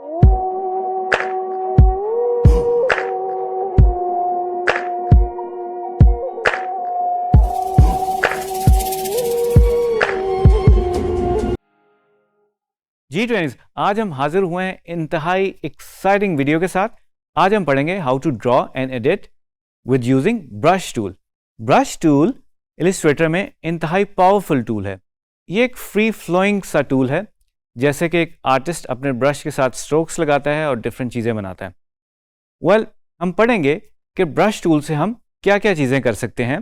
G20 आज हम हाजिर हुए हैं इंतहाई एक्साइटिंग वीडियो के साथ। आज हम पढ़ेंगे how to draw and edit with using brush tool. Brush tool Illustrator में इंतहाई पावरफुल टूल है। ये एक फ्री फ्लोइंग सा टूल है, जैसे कि एक आर्टिस्ट अपने ब्रश के साथ स्ट्रोक्स लगाता है और डिफरेंट चीज़ें बनाता है। हम पढ़ेंगे कि ब्रश टूल से हम क्या क्या चीज़ें कर सकते हैं।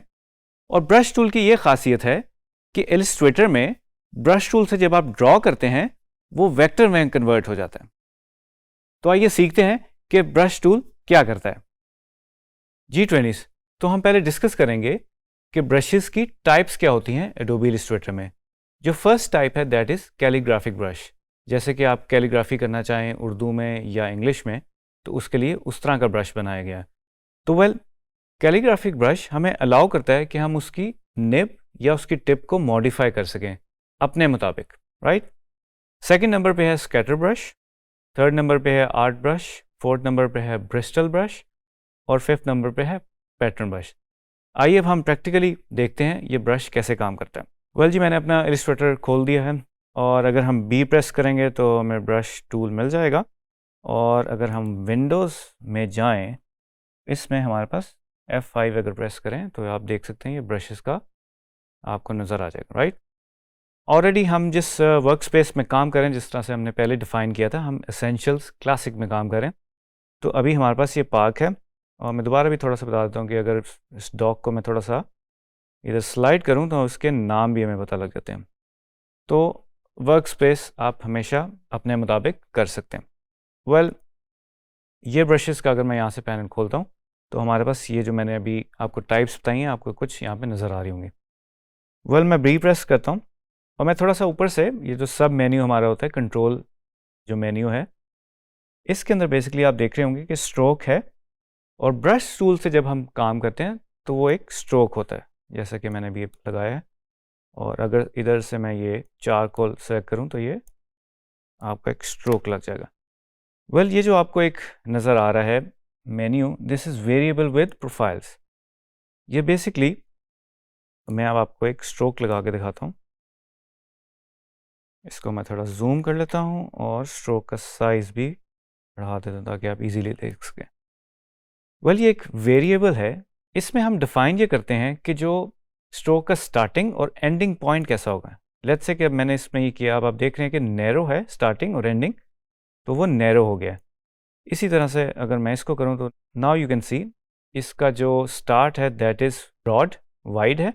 और ब्रश टूल की ये खासियत है कि इलिस्ट्रेटर में ब्रश टूल से जब आप ड्रॉ करते हैं वो वेक्टर में कन्वर्ट हो जाता है। तो आइए सीखते हैं कि ब्रश टूल क्या करता है। जी20 तो हम पहले डिस्कस करेंगे कि ब्रशेस की टाइप्स क्या होती हैं एडोबी इलिस्ट्रेटर में। जो फर्स्ट टाइप है दैट इज कैलीग्राफिक ब्रश। जैसे कि आप कैलीग्राफी करना चाहें उर्दू में या इंग्लिश में, तो उसके लिए उस तरह का ब्रश बनाया गया है। तो कैलीग्राफिक ब्रश हमें अलाउ करता है कि हम उसकी निब या उसकी टिप को मॉडिफाई कर सकें अपने मुताबिक, राइट। सेकेंड नंबर पे है स्कैटर ब्रश, थर्ड नंबर पे है आर्ट ब्रश, फोर्थ नंबर पे है ब्रिस्टल ब्रश और फिफ्थ नंबर पे है पैटर्न ब्रश। आइए अब हम प्रैक्टिकली देखते हैं ये ब्रश कैसे काम करता है। जी मैंने अपना इलिस्ट्रेटर खोल दिया है और अगर हम बी प्रेस करेंगे तो हमें ब्रश टूल मिल जाएगा। और अगर हम विंडोज़ में जाएं, इसमें हमारे पास F5 अगर प्रेस करें तो आप देख सकते हैं ये ब्रशेस का आपको नज़र आ जाएगा, राइट। ऑलरेडी हम जिस वर्क स्पेस में काम करें, जिस तरह से हमने पहले डिफ़ाइन किया था, हम एसेंशियल्स क्लासिक में काम करें। तो अभी हमारे पास ये पार्क है और मैं दोबारा भी थोड़ा सा बता देता हूँ कि अगर इस डॉग को मैं थोड़ा सा इधर स्लाइड करूँ तो उसके नाम भी हमें पता लग जाते हैं। तो वर्क स्पेस आप हमेशा अपने मुताबिक कर सकते हैं। ये ब्रशेस का अगर मैं यहाँ से पैनल खोलता हूँ तो हमारे पास ये जो मैंने अभी आपको टाइप्स बताई हैं, आपको कुछ यहाँ पे नज़र आ रही होंगी। मैं बी प्रेस करता हूँ और मैं थोड़ा सा ऊपर से ये जो सब मेन्यू हमारा होता है, कंट्रोल जो मेन्यू है, इसके अंदर बेसिकली आप देख रहे होंगे कि स्ट्रोक है। और ब्रश टूल से जब हम काम करते हैं तो वो एक स्ट्रोक होता है, जैसा कि मैंने भी लगाया है। और अगर इधर से मैं ये चारकोल सेलेक्ट करूं तो ये आपका एक स्ट्रोक लग जाएगा। ये जो आपको एक नज़र आ रहा है menu, this is variable with profiles. ये बेसिकली मैं अब आपको एक स्ट्रोक लगा के दिखाता हूँ। इसको मैं थोड़ा जूम कर लेता हूँ और स्ट्रोक का साइज़ भी बढ़ा देता हूँ ताकि आप इजीली देख सकें। ये एक वेरिएबल है, इसमें हम डिफाइन ये करते हैं कि जो स्ट्रोक का स्टार्टिंग और एंडिंग पॉइंट कैसा होगा। लेट्स से कि अब मैंने इसमें ये किया, अब आप देख रहे हैं कि नैरो है स्टार्टिंग और एंडिंग, तो वो नैरो हो गया है। इसी तरह से अगर मैं इसको करूँ तो नाउ यू कैन सी इसका जो स्टार्ट है दैट इज़ ब्रॉड वाइड है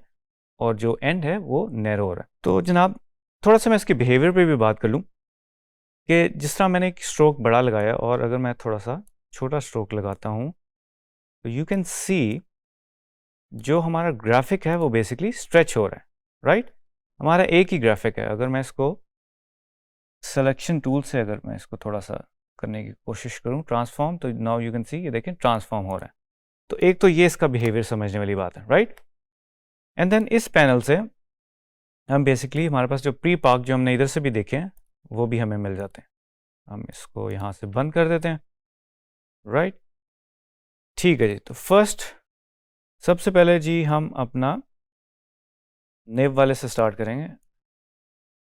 और जो एंड है वो नैरो हो रहा है। तो जनाब थोड़ा सा मैं इसके बिहेवियर पे भी बात कर लूँ कि जिस तरह मैंने एक स्ट्रोक बड़ा लगाया और अगर मैं थोड़ा सा छोटा स्ट्रोक लगाता हूँ तो यू कैन सी जो हमारा ग्राफिक है वो बेसिकली स्ट्रेच हो रहा है, राइट। हमारा एक ही ग्राफिक है। अगर मैं इसको सिलेक्शन टूल से अगर मैं इसको थोड़ा सा करने की कोशिश करूँ ट्रांसफॉर्म, तो नाउ यू कैन सी ये देखें ट्रांसफॉर्म हो रहा है। तो एक तो ये इसका बिहेवियर समझने वाली बात है, राइट। एंड देन इस पैनल से हम बेसिकली हमारे पास जो प्री पार्क जो हमने इधर से भी देखे हैं वो भी हमें मिल जाते हैं। हम इसको यहाँ से बंद कर देते हैं, राइट। ठीक है जी। तो फर्स्ट सबसे पहले जी हम अपना नेव वाले से स्टार्ट करेंगे।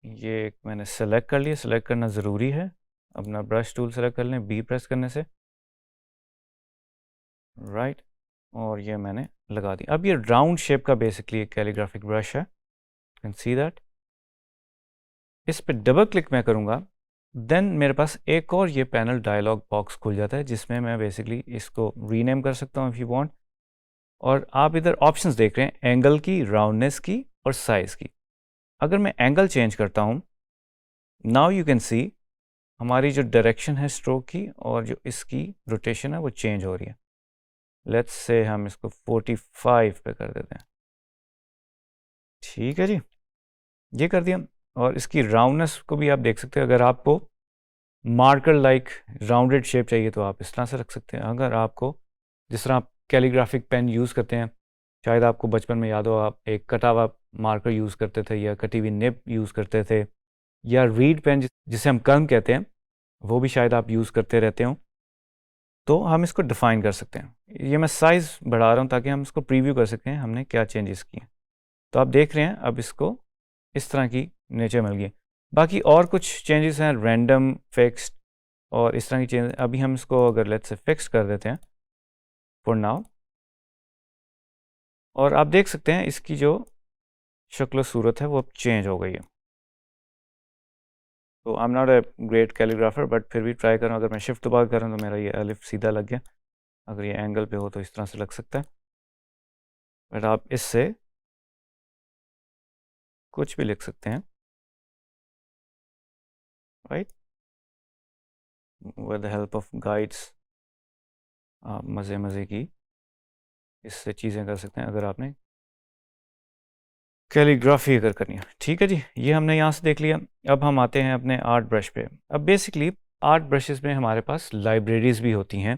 ये मैंने सेलेक्ट कर लिया, सेलेक्ट करना ज़रूरी है। अपना ब्रश टूल सेलेक्ट कर लें बी प्रेस करने से, राइट। और ये मैंने लगा दी। अब ये राउंड शेप का बेसिकली एक कैलीग्राफिक ब्रश है, कैन सी दैट। इस पर डबल क्लिक मैं करूँगा, देन मेरे पास एक और ये पैनल डायलॉग बॉक्स खुल जाता है जिसमें मैं बेसिकली इसको रीनेम कर सकता हूँ इफ़ यू वांट। और आप इधर ऑप्शंस देख रहे हैं एंगल की, राउंडनेस की और साइज़ की। अगर मैं एंगल चेंज करता हूँ, नाउ यू कैन सी हमारी जो डायरेक्शन है स्ट्रोक की और जो इसकी रोटेशन है वो चेंज हो रही है। लेट्स से हम इसको 45 पे कर देते हैं। ठीक है जी, ये कर दिया। और इसकी राउंडनेस को भी आप देख सकते हैं। अगर आपको मार्कर लाइक राउंडेड शेप चाहिए तो आप इस तरह से रख सकते हैं। अगर आपको जिस तरह आप कैलीग्राफिक पेन यूज़ करते हैं, शायद आपको बचपन में याद हो आप एक कटा हुआ मार्कर यूज़ करते थे या कटी हुई निब यूज़ करते थे, या रीड पेन जिसे हम कलम कहते हैं, वो भी शायद आप यूज़ करते रहते हो। तो हम इसको डिफ़ाइन कर सकते हैं। ये मैं साइज़ बढ़ा रहा हूँ ताकि हम इसको प्रीव्यू कर सकें हमने क्या चेंजेस किए। तो आप देख रहे हैं अब इसको इस तरह की नेचर मिल गई। बाकी और कुछ चेंजेस हैं, रैंडम, फिक्स्ड और इस तरह की चेंज। अभी हम इसको अगर लेट्स से फिक्स कर देते हैं फॉर नाउ, और आप देख सकते हैं इसकी जो शक्ल सूरत है वो अब चेंज हो गई है। तो I am not a great calligrapher but फिर भी ट्राई करूँ। अगर मैं शिफ्ट दबा कर रहा हूँ तो मेरा ये अलिफ सीधा लग गया। अगर ये एंगल पे हो तो इस तरह से लग सकता है, बट आप इससे कुछ भी लिख सकते हैं, right, with the help of guides. आप मज़े मज़े की इससे चीज़ें कर सकते हैं अगर आपने कैलीग्राफी अगर करनी है। ठीक है जी, ये हमने यहाँ से देख लिया। अब हम आते हैं अपने आर्ट ब्रश पे। अब बेसिकली आर्ट ब्रशेस में हमारे पास लाइब्रेरीज भी होती हैं।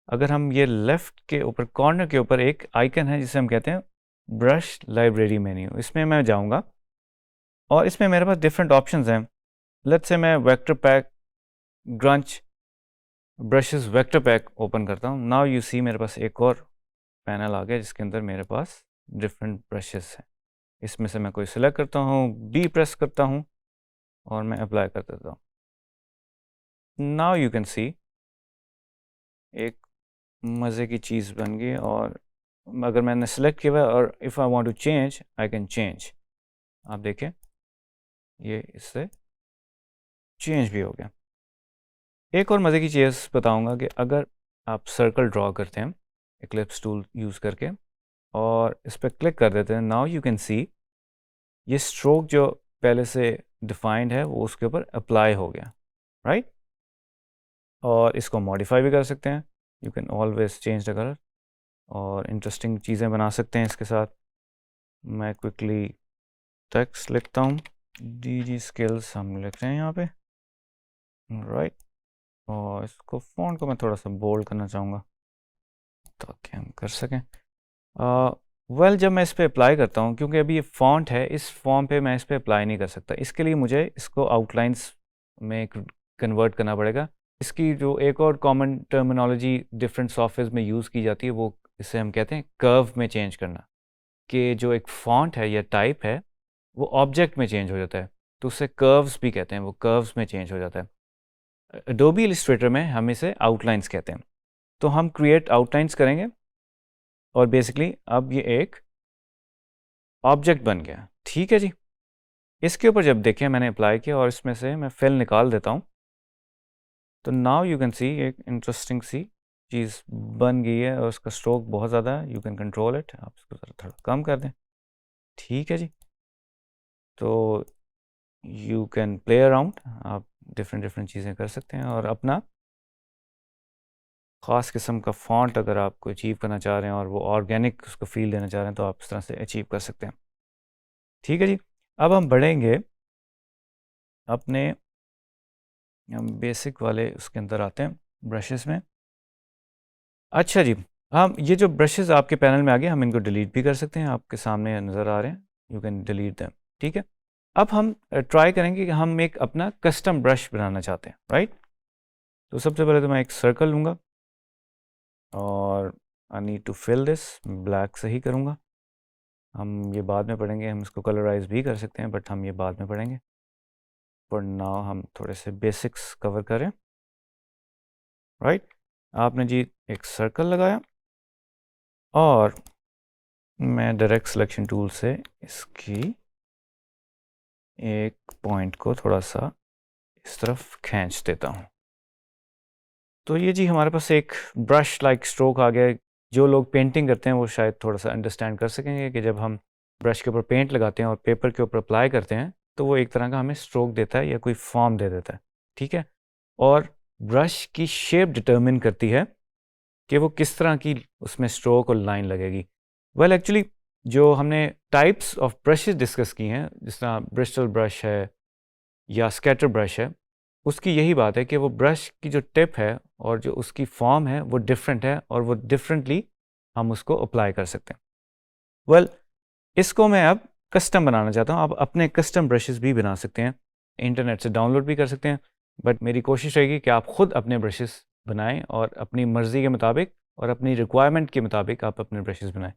अगर हम ये लेफ़्ट के ऊपर कॉर्नर के ऊपर एक आइकन है जिसे हम कहते हैं ब्रश लाइब्रेरी मेन्यू, इसमें मैं जाऊँगा और इसमें मेरे पास डिफरेंट ऑप्शंस हैं। लेट्स से मैं vector pack grunge brushes vector pack open करता हूँ। नाउ यू सी मेरे पास एक और पैनल आ गया जिसके अंदर मेरे पास डिफरेंट ब्रशेस हैं। इसमें से मैं कोई सिलेक्ट करता हूँ, बी प्रेस करता हूँ और मैं अप्लाई कर देता हूँ। नाउ यू कैन सी एक मज़े की चीज़ बन गई। और अगर मैंने सेलेक्ट किया हुआ और if I want to change I can change. आप देखें ये इससे चेंज भी हो गया। एक और मज़े की चीज़ बताऊंगा कि अगर आप सर्कल ड्रॉ करते हैं इक्लिप्स टूल यूज़ करके और इस पर क्लिक कर देते हैं, नाउ यू कैन सी ये स्ट्रोक जो पहले से डिफाइंड है वो उसके ऊपर अप्लाई हो गया, राइट। और इसको मॉडिफाई भी कर सकते हैं। You can always change the colour और इंटरेस्टिंग चीज़ें बना सकते हैं इसके साथ। मैं क्विकली टेक्स्ट लिखता हूँ, DG स्किल्स हम लिख रहे हैं यहाँ पे, राइट। और इसको फ़ॉन्ट को मैं थोड़ा सा बोल्ड करना चाहूँगा ताकि हम कर सकें। वेल जब मैं इस पर अप्लाई करता हूँ, क्योंकि अभी ये फ़ॉन्ट है, इस फॉर्म पे मैं इस पर अप्लाई नहीं कर सकता। इसके लिए मुझे इसको आउटलाइंस में कन्वर्ट करना पड़ेगा। इसकी जो एक और कॉमन टर्मिनोलॉजी डिफरेंट सॉफ्टवेयर में यूज़ की जाती है वो इसे हम कहते हैं कर्व में चेंज करना, कि जो एक फ़ॉन्ट है या टाइप है वो ऑब्जेक्ट में चेंज हो जाता है, तो उसे कर्व्स भी कहते हैं, वो कर्व्स में चेंज हो जाता है। एडोबी इलस्ट्रेटर में हम इसे आउटलाइंस कहते हैं। तो हम क्रिएट आउटलाइंस करेंगे और बेसिकली अब ये एक ऑब्जेक्ट बन गया। ठीक है जी, इसके ऊपर जब देखें मैंने अप्लाई किया और इसमें से मैं फिल निकाल देता हूँ, तो नाउ यू कैन सी एक इंटरेस्टिंग सी चीज़ बन गई है और उसका स्ट्रोक बहुत ज़्यादा है। यू कैन कंट्रोल इट, आप इसको थोड़ा कम कर दें। ठीक है जी, तो यू कैन प्ले अराउंड, आप डिफरेंट चीज़ें कर सकते हैं और अपना ख़ास किस्म का फ़ॉन्ट अगर आपको अचीव करना चाह रहे हैं और वो ऑर्गेनिक उसको फ़ील देना चाह रहे हैं तो आप इस तरह से अचीव कर सकते हैं। ठीक है जी, अब हम बढ़ेंगे अपने हम बेसिक वाले उसके अंदर आते हैं ब्रशेस में। अच्छा जी, हम ये जो ब्रशेस आपके पैनल में आ गए हम इनको डिलीट भी कर सकते हैं, आपके सामने नज़र आ रहे हैं, यू कैन डिलीट दैम। ठीक है, अब हम ट्राई करेंगे कि हम एक अपना कस्टम ब्रश बनाना चाहते हैं, राइट। तो सबसे पहले तो मैं एक सर्कल लूँगा और I need to fill this, black से ही करूँगा। हम ये बाद में पढ़ेंगे, हम इसको कलराइज भी कर सकते हैं बट हम ये बाद में पढ़ेंगे। फॉर नाउ हम थोड़े से बेसिक्स कवर करें, राइट। आपने जी एक सर्कल लगाया और मैं डायरेक्ट सिलेक्शन टूल से इसकी एक पॉइंट को थोड़ा सा इस तरफ खींच देता हूँ। तो ये जी हमारे पास एक ब्रश लाइक स्ट्रोक आ गया। जो लोग पेंटिंग करते हैं वो शायद थोड़ा सा अंडरस्टैंड कर सकेंगे कि जब हम ब्रश के ऊपर पेंट लगाते हैं और पेपर के ऊपर अप्लाई करते हैं तो वो एक तरह का हमें स्ट्रोक देता है या कोई फॉर्म दे देता है। ठीक है, और ब्रश की शेप डिटर्मिन करती है कि वो किस तरह की उसमें स्ट्रोक और लाइन लगेगी। वेल एक्चुअली जो हमने टाइप्स ऑफ ब्रशेस डिस्कस की हैं, जिस तरह ब्रिस्टल ब्रश है या स्केटर ब्रश है, उसकी यही बात है कि वो ब्रश की जो टिप है और जो उसकी फॉर्म है वो डिफरेंट है और वो डिफरेंटली हम उसको अप्लाई कर सकते हैं। वेल इसको मैं अब कस्टम बनाना चाहता हूँ। आप अपने कस्टम ब्रशेस भी बना सकते हैं, इंटरनेट से डाउनलोड भी कर सकते हैं। बट मेरी कोशिश रहेगी कि आप खुद अपने ब्रशेस बनाएं और अपनी मर्ज़ी के मुताबिक और अपनी रिक्वायरमेंट के मुताबिक आप अपने ब्रशेस बनाएं।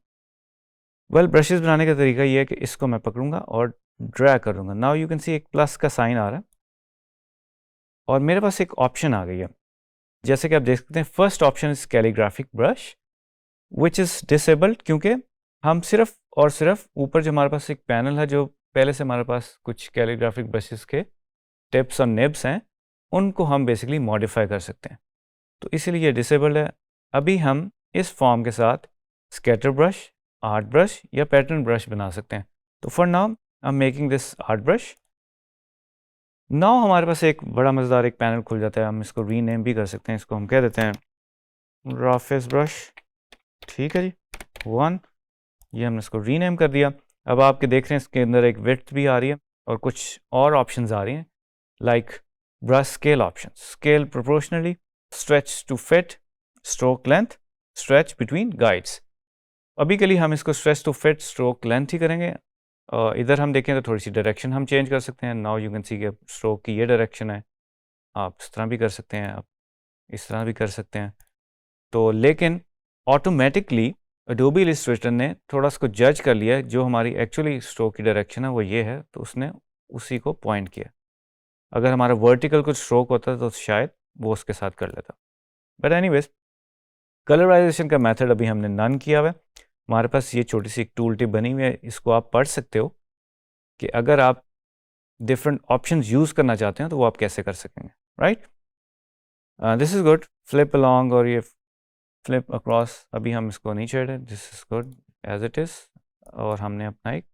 वेल, ब्रशेस बनाने का तरीका ये है कि इसको मैं पकड़ूंगा और ड्रैग कर दूंगा। नाउ यू कैन सी एक प्लस का साइन आ रहा है और मेरे पास एक ऑप्शन आ गई है। जैसे कि आप देख सकते हैं, first option is calligraphic brush which is disabled, क्योंकि हम सिर्फ और सिर्फ ऊपर जो हमारे पास एक पैनल है, जो पहले से हमारे पास कुछ कैलीग्राफिक ब्रशेस के टिप्स और निब्स हैं, उनको हम बेसिकली मॉडिफाई कर सकते हैं, तो इसीलिए डिसेबल्ड है। अभी हम इस फॉर्म के साथ स्केटर ब्रश, आर्ट ब्रश या पैटर्न ब्रश बना सकते हैं। तो for now I am making this art brush. Now हमारे पास एक बड़ा मज़ेदार एक पैनल खुल जाता है। हम इसको रीनेम भी कर सकते हैं। इसको हम कह देते हैं रफेस ब्रश। ठीक है जी, 1, ये हमने इसको रीनेम कर दिया। अब आपके देख रहे हैं इसके अंदर एक विड्थ भी आ रही है और कुछ और ऑप्शंस आ रही हैं, like brush scale option, scale proportionally, stretch to fit, stroke length, stretch between guides. अभी के लिए हम इसको stretch to fit stroke length ही करेंगे। इधर हम देखें तो थोड़ी सी डायरेक्शन हम चेंज कर सकते हैं। नाउ यू कैन सी कि स्ट्रोक की ये डायरेक्शन है, आप इस तरह भी कर सकते हैं, आप इस तरह भी कर सकते हैं। तो लेकिन ऑटोमेटिकली एडोबी इलस्ट्रेटर ने थोड़ा इसको जज कर लिया, जो हमारी एक्चुअली स्ट्रोक की डायरेक्शन है वो ये है, तो उसने उसी को पॉइंट किया। अगर हमारा वर्टिकल कुछ स्ट्रोक होता तो शायद वो उसके साथ कर लेता। बट एनीवेज, कलराइजेशन का मेथड अभी हमने नन किया हुआ है। हमारे पास ये छोटी सी एक टूल टिप बनी हुई है, इसको आप पढ़ सकते हो कि अगर आप डिफरेंट ऑप्शंस यूज़ करना चाहते हैं तो वो आप कैसे कर सकेंगे, right. This is good, flip along और ये फ्लिप अक्रॉस, अभी हम इसको नहीं छेड़े, this is good as it is, और हमने अपना एक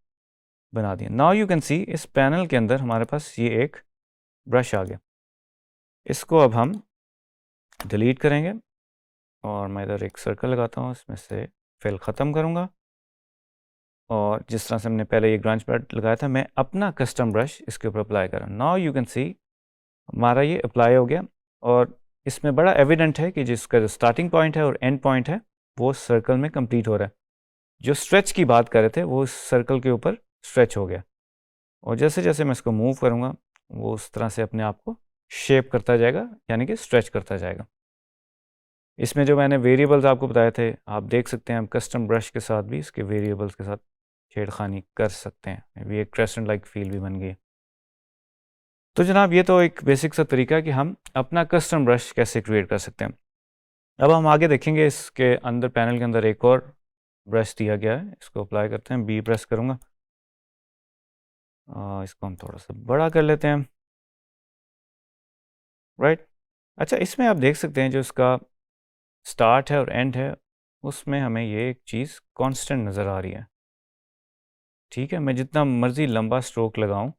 बना दिया। नाउ यू कैन सी इस पैनल के अंदर हमारे पास ये एक ब्रश आ गया। इसको अब हम डिलीट करेंगे और मैं इधर एक सर्कल लगाता हूँ, इसमें से फिल ख़त्म करूँगा और जिस तरह से हमने पहले ये ग्रांच पैड लगाया था, मैं अपना कस्टम ब्रश इसके ऊपर अप्लाई कर रहा हूँ। नाउ यू कैन सी हमारा ये अप्लाई हो गया और इसमें बड़ा एविडेंट है कि जिसका जो स्टार्टिंग पॉइंट है और एंड पॉइंट है वो सर्कल में कंप्लीट हो रहा है। जो स्ट्रेच की बात कर रहे थे वो इस सर्कल के ऊपर स्ट्रेच हो गया, और जैसे जैसे मैं इसको मूव करूँगा वो उस तरह से अपने आप को शेप करता जाएगा, यानी कि स्ट्रेच करता जाएगा। इसमें जो मैंने वेरिएबल्स आपको बताए थे, आप देख सकते हैं हम कस्टम ब्रश के साथ भी इसके वेरिएबल्स के साथ छेड़खानी कर सकते हैं। ये एक क्रेसेंट लाइक फील भी बन गई। तो जनाब, ये तो एक बेसिक सा तरीका है कि हम अपना कस्टम ब्रश कैसे क्रिएट कर सकते हैं। अब हम आगे देखेंगे, इसके अंदर पैनल के अंदर एक और ब्रश दिया गया है, इसको अप्लाई करते हैं। बी प्रेस करूँगा, इसको हम थोड़ा सा बड़ा कर लेते हैं, राइट। अच्छा, इसमें आप देख सकते हैं जो इसका स्टार्ट है और एंड है, उसमें हमें ये एक चीज़ कांस्टेंट नज़र आ रही है। ठीक है, मैं जितना मर्ज़ी लंबा स्ट्रोक लगाऊं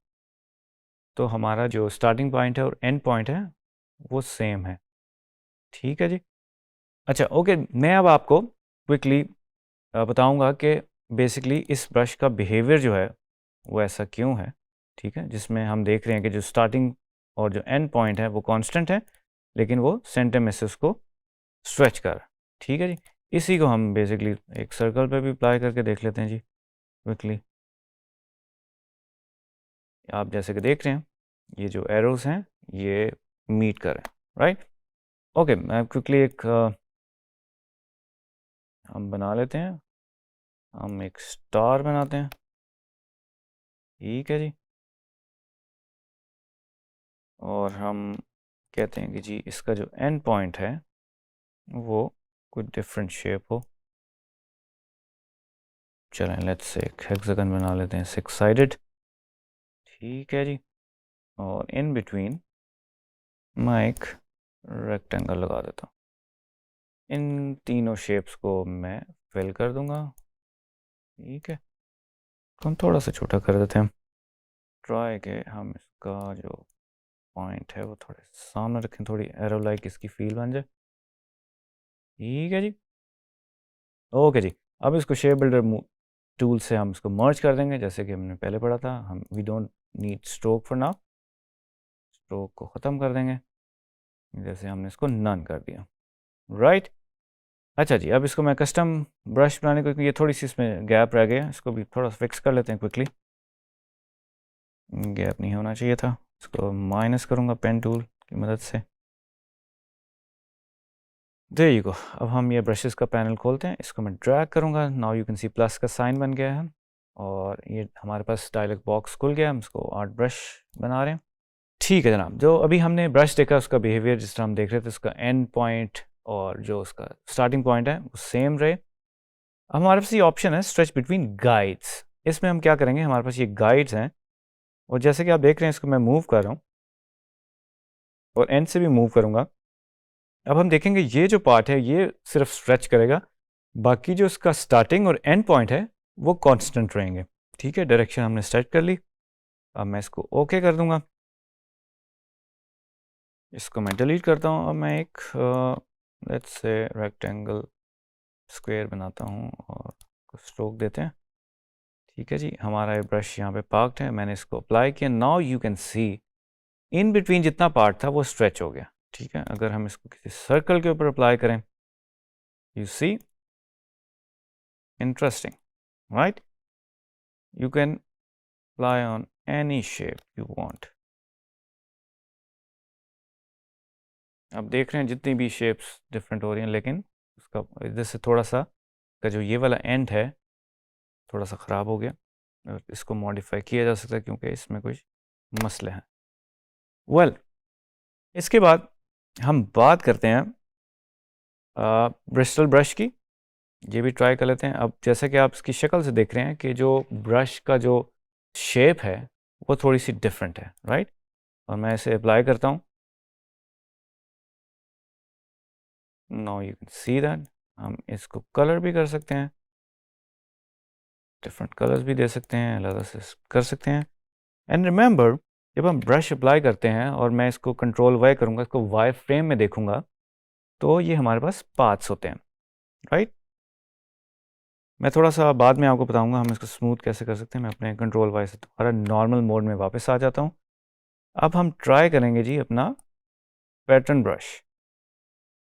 तो हमारा जो स्टार्टिंग पॉइंट है और एंड पॉइंट है वो सेम है। ठीक है जी। अच्छा, ओके, मैं अब आपको क्विकली बताऊंगा कि बेसिकली इस ब्रश का बिहेवियर जो है वो ऐसा क्यों है। ठीक है, जिसमें हम देख रहे हैं कि जो स्टार्टिंग और जो एंड पॉइंट है वो कांस्टेंट है, लेकिन वो सेंटर में से उसको स्ट्रेच कर रहा है। ठीक है जी, इसी को हम बेसिकली एक सर्कल पे भी अप्लाई करके देख लेते हैं जी क्विकली। आप जैसे कि देख रहे हैं ये जो एरोस हैं ये मीट कर रहे हैं, राइट। ओके, मैं क्विकली एक हम बना लेते हैं, हम एक स्टार बनाते हैं। ठीक है जी, और हम कहते हैं कि जी इसका जो एंड पॉइंट है वो कुछ डिफरेंट शेप हो। चलें, लेट्स से एक हेक्सागन बना लेते हैं 6 साइडेड। ठीक है जी, और इन बिटवीन मैं एक रेक्टेंगल लगा देता हूँ। इन तीनों शेप्स को मैं फिल कर दूंगा। ठीक है, तो हम थोड़ा सा छोटा कर देते हैं, ट्राई के हम इसका जो पॉइंट है वो थोड़े सामने रखें, थोड़ी एरो लाइक इसकी फील बन जाए। ठीक है जी, ओके जी। अब इसको शेप बिल्डर टूल से हम इसको मर्ज कर देंगे, जैसे कि हमने पहले पढ़ा था। हम we don't need stroke for now, stroke को ख़त्म कर देंगे, जैसे हमने इसको नन कर दिया, राइट। अच्छा जी, अब इसको मैं कस्टम ब्रश बनाने को, ये थोड़ी सी इसमें गैप रह गया, इसको भी थोड़ा फिक्स कर लेते हैं क्विकली। गैप नहीं होना चाहिए था, इसको माइनस करूँगा पेन टूल की मदद से। There you go. अब हम ये ब्रशेस का पैनल खोलते हैं, इसको मैं ड्रैग करूँगा। Now you can see plus का साइन बन गया है और ये हमारे पास डायलॉग बॉक्स खुल गया। हम इसको आर्ट ब्रश बना रहे हैं। ठीक है जनाब, जो अभी हमने ब्रश देखा उसका बिहेवियर जिस तरह हम देख रहे थे, उसका एंड पॉइंट और जो उसका स्टार्टिंग पॉइंट है वो सेम रहे। अब हमारे पास ये ऑप्शन है स्ट्रेच बिटवीन गाइड्स। इसमें हम क्या करेंगे, हमारे पास ये गाइड्स हैं और जैसे कि आप देख रहे हैं इसको मैं मूव कर रहा हूँ और एंड से भी मूव करूँगा। अब हम देखेंगे ये जो पार्ट है ये सिर्फ स्ट्रेच करेगा, बाकी जो इसका स्टार्टिंग और एंड पॉइंट है वो कांस्टेंट रहेंगे। ठीक है, डायरेक्शन हमने सेट कर ली। अब मैं इसको ओके कर दूंगा, इसको मैं डिलीट करता हूँ। अब मैं एक लेट्स से रेक्टेंगल स्क्वायर बनाता हूँ और स्ट्रोक देते हैं। ठीक है जी, हमारा ये ब्रश यहाँ पे पार्क्ड है, मैंने इसको अप्लाई किया। Now you can C in between जितना पार्ट था वो स्ट्रेच हो गया। ठीक है, अगर हम इसको किसी सर्कल के ऊपर अप्लाई करें, you see interesting, right? You can apply on any shape you want. आप देख रहे हैं जितनी भी शेप्स डिफरेंट हो रही हैं, लेकिन उसका इधर से थोड़ा सा का जो ये वाला एंड है थोड़ा सा ख़राब हो गया और इसको मॉडिफाई किया जा सकता है क्योंकि इसमें कुछ मसले हैं। वेल, इसके बाद हम बात करते हैं ब्रिस्टल ब्रश की। ये भी ट्राई कर लेते हैं। अब जैसे कि आप इसकी शक्ल से देख रहे हैं कि जो ब्रश का जो शेप है वो थोड़ी सी डिफरेंट है, राइट? और मैं इसे अप्लाई करता हूँ। Now you can see that हम इसको कलर भी कर सकते हैं, डिफरेंट कलर्स भी दे सकते हैं, अलग से कर सकते हैं। एंड रिमेंबर, जब हम ब्रश अप्लाई करते हैं और मैं इसको कंट्रोल वाई करूँगा, इसको वाई फ्रेम में देखूँगा, तो ये हमारे पास पाथ्स होते हैं, राइट? मैं थोड़ा सा बाद में आपको बताऊंगा हम इसको स्मूथ कैसे कर सकते हैं। मैं अपने कंट्रोल वाई से दोबारा नॉर्मल मोड में वापस आ जाता हूँ। अब हम ट्राई करेंगे जी अपना पैटर्न ब्रश।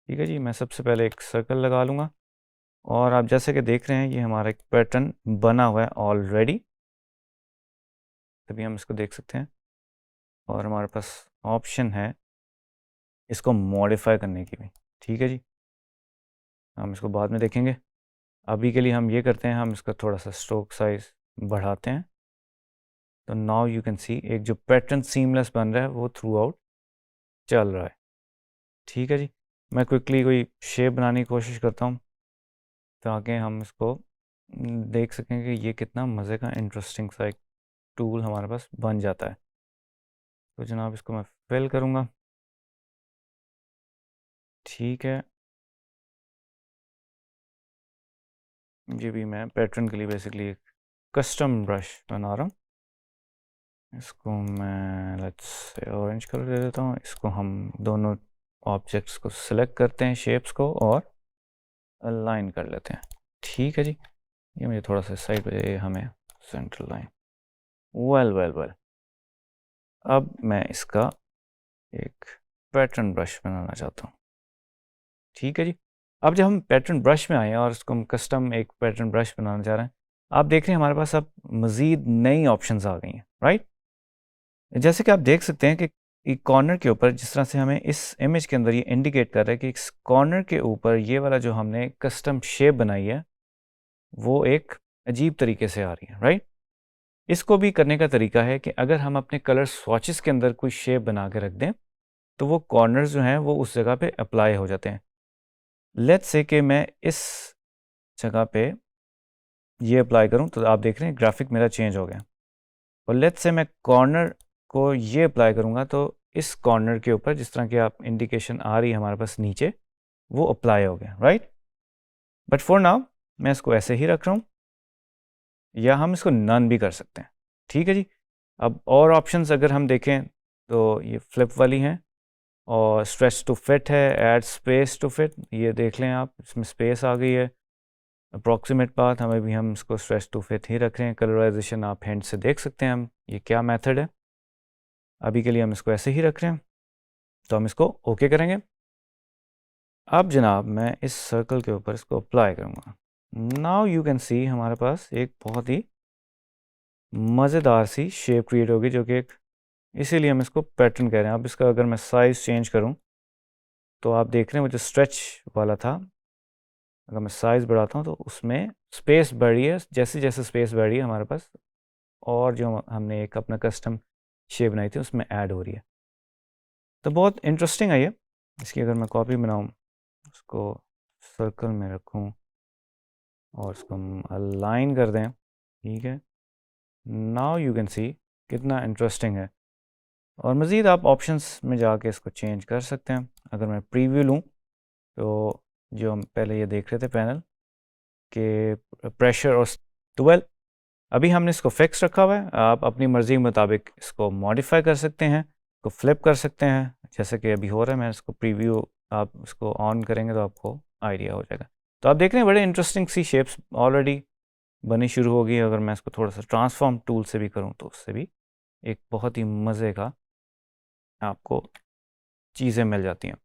ठीक है जी, मैं सबसे पहले एक सर्कल लगा लूँगा और आप जैसे कि देख रहे हैं ये हमारा एक पैटर्न बना हुआ है ऑलरेडी, तभी हम इसको देख सकते हैं। और हमारे पास ऑप्शन है इसको मॉडिफाई करने की भी। ठीक है जी, हम इसको बाद में देखेंगे। अभी के लिए हम ये करते हैं, हम इसका थोड़ा सा स्ट्रोक साइज बढ़ाते हैं। तो नाउ यू कैन सी एक जो पैटर्न सीमलेस बन रहा है वो थ्रू आउट चल रहा है। ठीक है जी, मैं क्विकली कोई शेप बनाने की कोशिश करता हूँ ताकि हम इसको देख सकें कि ये कितना मज़े का इंटरेस्टिंग सा एक टूल हमारे पास बन जाता है। तो जनाब इसको मैं फिल करूँगा। ठीक है, ये भी मैं पैटर्न के लिए बेसिकली एक कस्टम ब्रश बना रहा हूँ। इसको मैं लेट्स से ऑरेंज कलर दे देता हूँ। इसको हम दोनों ऑब्जेक्ट्स को सिलेक्ट करते हैं, शेप्स को, और अलाइन कर लेते हैं। ठीक है जी, ये मुझे थोड़ा सा साइड पे हमें centre line. Well well well, अब मैं इसका एक पैटर्न ब्रश बनाना चाहता हूँ। ठीक है जी, अब जब हम पैटर्न ब्रश में आए हैं और इसको हम कस्टम एक पैटर्न ब्रश बनाना चाह रहे हैं, आप देख रहे हैं हमारे पास अब मज़ीद नई ऑप्शंस आ गई हैं, राइट? जैसे कि आप देख सकते हैं कि एक कॉर्नर के ऊपर जिस तरह से हमें इस इमेज के अंदर ये इंडिकेट कर रहा है कि इस कॉर्नर के ऊपर ये वाला जो हमने कस्टम शेप बनाई है वो एक अजीब तरीके से आ रही है, राइट? इसको भी करने का तरीका है कि अगर हम अपने कलर स्वॉचेस के अंदर कोई शेप बना के रख दें तो वो कॉर्नर्स जो हैं वो उस जगह पे अप्लाई हो जाते हैं। लेट्स से कि मैं इस जगह पे ये अप्लाई करूं तो आप देख रहे हैं ग्राफिक मेरा चेंज हो गया। और लेट्स से मैं कॉर्नर को ये अप्लाई करूंगा तो इस कॉर्नर के ऊपर जिस तरह की आप इंडिकेशन आ रही है हमारे पास नीचे, वो अप्लाई हो गया, राइट? बट फॉर नाउ मैं इसको ऐसे ही रख रहा हूँ, या हम इसको नन भी कर सकते हैं। ठीक है जी, अब और ऑप्शंस अगर हम देखें तो ये फ्लिप वाली हैं और स्ट्रेच टू फिट है, ऐड स्पेस टू फिट, ये देख लें आप, इसमें स्पेस आ गई है। अप्रॉक्सीमेट पाथ हमें भी हम इसको स्ट्रेच टू फिट ही रख रहे हैं। कलराइजेशन आप हैंड से देख सकते हैं हम ये क्या मेथड है। अभी के लिए हम इसको ऐसे ही रख रहे हैं, तो हम इसको ओके करेंगे। अब जनाब मैं इस सर्कल के ऊपर इसको अप्लाई करूँगा। नाउ यू कैन सी हमारे पास एक बहुत ही मज़ेदार सी शेप क्रिएट होगी जो कि एक इसीलिए हम इसको पैटर्न कह रहे हैं। अब इसका अगर मैं साइज़ चेंज करूं तो आप देख रहे हैं वो जो स्ट्रेच वाला था, अगर मैं साइज़ बढ़ाता हूं तो उसमें स्पेस बढ़ी है। जैसे जैसे स्पेस बढ़ी है हमारे पास, और जो हमने एक अपना कस्टम शेप बनाई थी उसमें ऐड हो रही है। तो बहुत इंटरेस्टिंग है ये। इसकी अगर मैं कॉपी बनाऊं, उसको सर्कल में रखूं और उसको हम अलाइन कर दें, ठीक है। नाउ यू कैन सी कितना इंटरेस्टिंग है। और मज़ीद आप ऑप्शंस में जाके इसको चेंज कर सकते हैं। अगर मैं प्रीव्यू लूँ तो जो हम पहले ये देख रहे थे पैनल के प्रेशर और तो वेल अभी हमने इसको फिक्स रखा हुआ है। आप अपनी मर्ज़ी के मुताबिक इसको मॉडिफाई कर सकते हैं, इसको फ्लिप कर सकते हैं, जैसे कि अभी हो रहा है। मैं इसको प्रीव्यू, आप इसको ऑन करेंगे तो आपको आइडिया हो जाएगा। तो आप देख रहे हैं बड़े इंटरेस्टिंग सी शेप्स ऑलरेडी बनी शुरू हो गई। अगर मैं इसको थोड़ा सा ट्रांसफॉर्म टूल से भी करूँ तो उससे भी एक बहुत ही मज़े का आपको चीज़ें मिल जाती हैं।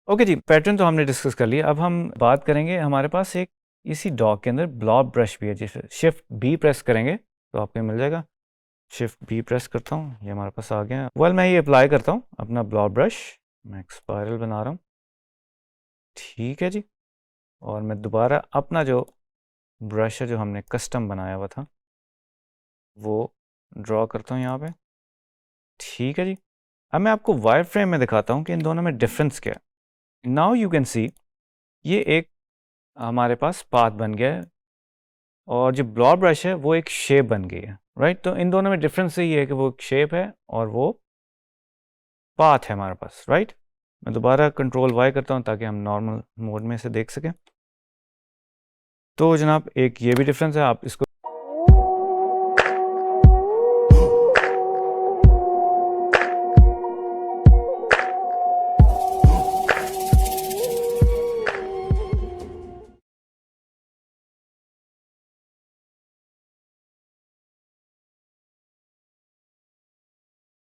ओके जी, पैटर्न तो हमने डिस्कस कर लिया। अब हम बात करेंगे, हमारे पास एक इसी डॉग के अंदर ब्लॉब ब्रश भी है। जैसे शिफ्ट बी प्रेस करेंगे तो आपको मिल जाएगा। शिफ्ट बी प्रेस करता हूँ, ये हमारे पास आ गया। वेल मैं ये अप्लाई करता हूँ अपना ब्लॉब ब्रश, मैं एक स्पायरल बना रहा हूँ, ठीक है जी। और मैं दोबारा अपना जो ब्रश है जो हमने कस्टम बनाया हुआ था वो ड्रॉ करता हूँ यहाँ पे, ठीक है जी। अब मैं आपको वायर फ्रेम में दिखाता हूँ कि इन दोनों में डिफरेंस क्या है। नाउ यू कैन सी ये एक हमारे पास पाथ बन गया है और जो ब्लॉब ब्रश है वो एक शेप बन गई है, राइट। तो इन दोनों में डिफरेंस यही है कि वो एक शेप है और वो पाथ है हमारे पास, राइट। मैं दोबारा कंट्रोल वाई करता हूँ ताकि हम नॉर्मल मोड में से देख सकें। तो जनाब एक ये भी डिफरेंस है, आप इसको